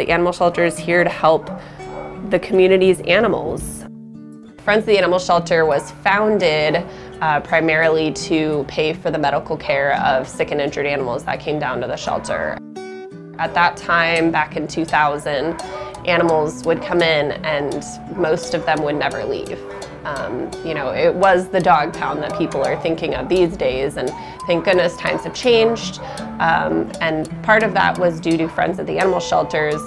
The animal shelter is here to help the community's animals. Friends of the Animal Shelter was founded primarily to pay for the medical care of sick and injured animals that came down to the shelter. At that time, back in 2000, animals would come in and most of them would never leave. It was the dog pound that people are thinking of these days, and thank goodness times have changed. And part of that was due to Friends of the Animal Shelters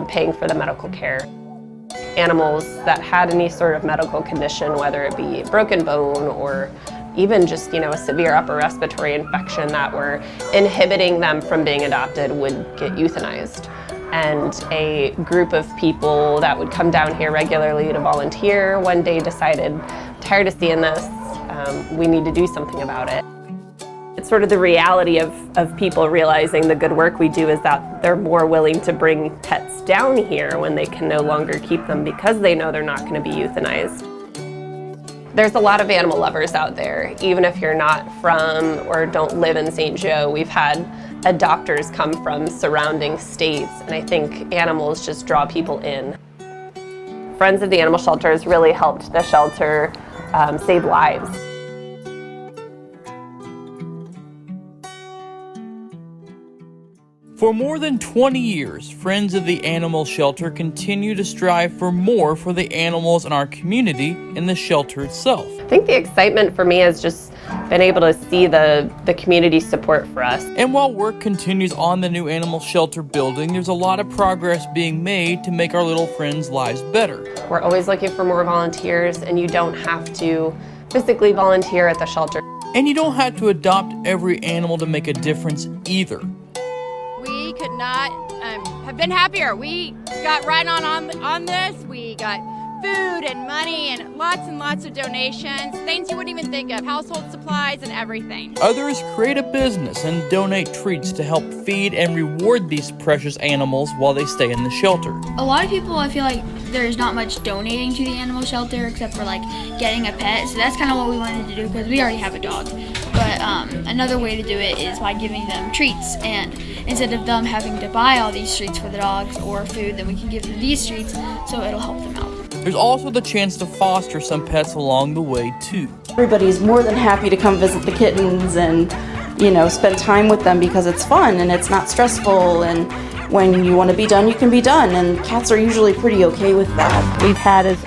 paying for the medical care. Animals that had any sort of medical condition, whether it be broken bone or even just a severe upper respiratory infection that were inhibiting them from being adopted, would get euthanized. And a group of people that would come down here regularly to volunteer one day decided, tired of seeing this, we need to do something about it. It's sort of the reality of people realizing the good work we do is that they're more willing to bring pets down here when they can no longer keep them because they know they're not going to be euthanized. There's a lot of animal lovers out there, even if you're not from or don't live in St. Joe. We've had adopters come from surrounding states, and I think animals just draw people in. Friends of the Animal Shelter has really helped the shelter save lives. For more than 20 years, Friends of the Animal Shelter continue to strive for more for the animals in our community and the shelter itself. I think the excitement for me has just been able to see the community support for us. And while work continues on the new animal shelter building, there's a lot of progress being made to make our little friends' lives better. We're always looking for more volunteers, and you don't have to physically volunteer at the shelter. And you don't have to adopt every animal to make a difference either. We could not have been happier. We got right on this. We got food and money and lots of donations, things you wouldn't even think of, household supplies and everything. Others create a business and donate treats to help feed and reward these precious animals while they stay in the shelter. A lot of people, I feel like there's not much donating to the animal shelter except for like getting a pet, so that's kind of what we wanted to do because we already have a dog. But another way to do it is by giving them treats, and instead of them having to buy all these treats for the dogs or food, then we can give them these treats so it'll help them out. There's also the chance to foster some pets along the way too. Everybody's more than happy to come visit the kittens and, spend time with them because it's fun and it's not stressful, and when you want to be done, you can be done, and cats are usually pretty okay with that. We've had as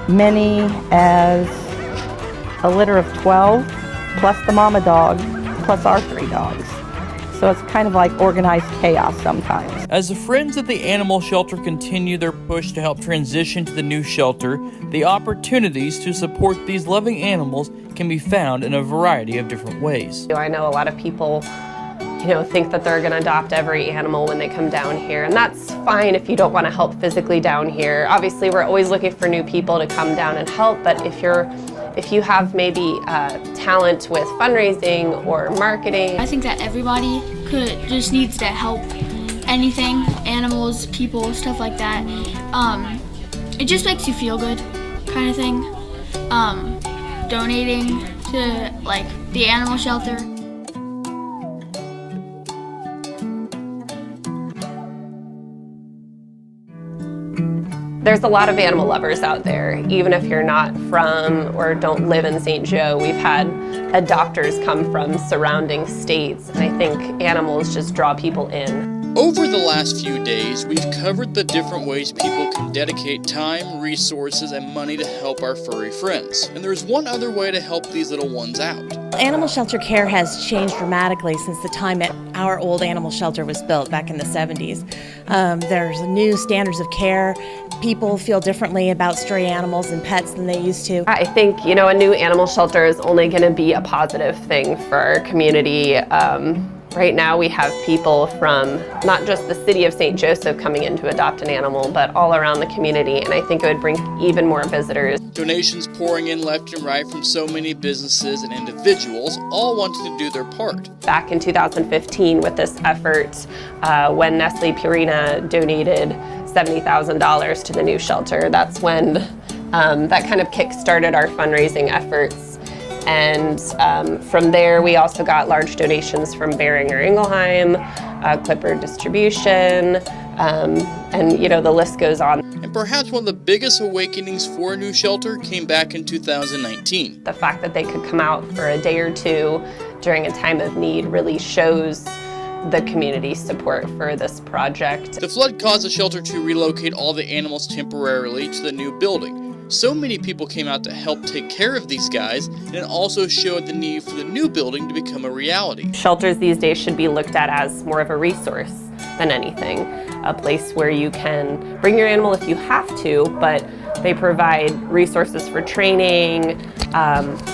many as a litter of 12, plus the mama dog, plus our 3 dogs. So it's kind of like organized chaos sometimes. As the Friends of the Animal Shelter continue their push to help transition to the new shelter, the opportunities to support these loving animals can be found in a variety of different ways. I know a lot of people, think that they're going to adopt every animal when they come down here, and that's fine if you don't want to help physically down here. Obviously, we're always looking for new people to come down and help, but if you have maybe talent with fundraising or marketing. I think that everybody just needs to help anything, animals, people, stuff like that. It just makes you feel good, kind of thing. Donating to like the animal shelter. There's a lot of animal lovers out there, even if you're not from or don't live in St. Joe. We've had adopters come from surrounding states, and I think animals just draw people in. Over the last few days, we've covered the different ways people can dedicate time, resources, and money to help our furry friends. And there's one other way to help these little ones out. Animal shelter care has changed dramatically since the time that our old animal shelter was built back in the 70s. There's new standards of care. People feel differently about stray animals and pets than they used to. I think, a new animal shelter is only going to be a positive thing for our community. Right now we have people from not just the city of St. Joseph coming in to adopt an animal, but all around the community, and I think it would bring even more visitors. Donations pouring in left and right from so many businesses and individuals, all wanting to do their part. Back in 2015 with this effort, when Nestle Purina donated $70,000 to the new shelter, that's when that kind of kick-started our fundraising efforts. And from there, we also got large donations from Beringer Ingelheim, Clipper Distribution, and you know, the list goes on. And perhaps one of the biggest awakenings for a new shelter came back in 2019. The fact that they could come out for a day or two during a time of need really shows the community support for this project. The flood caused the shelter to relocate all the animals temporarily to the new building. So many people came out to help take care of these guys, and it also showed the need for the new building to become a reality. Shelters these days should be looked at as more of a resource than anything. A place where you can bring your animal if you have to, but they provide resources for training,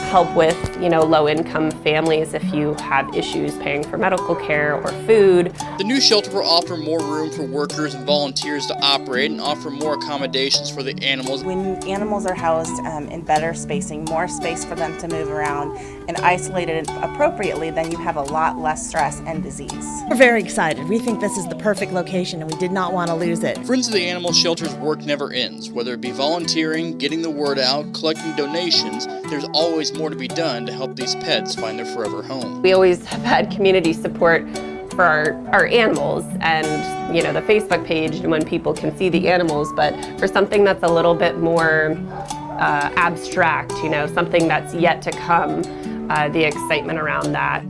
help with, you know, low-income families if you have issues paying for medical care or food. The new shelter will offer more room for workers and volunteers to operate and offer more accommodations for the animals. When animals are housed in better spacing, more space for them to move around and isolated appropriately, then you have a lot less stress and disease. We're very excited. We think this is the perfect location and we did not want to lose it. Friends of the Animal Shelter's work never ends. Whether it be volunteering, getting the word out, collecting donations, there's always more to be done to help these pets find their forever home. We always have had community support for our animals and, you know, the Facebook page and when people can see the animals, but for something that's a little bit more abstract, you know, something that's yet to come, the excitement around that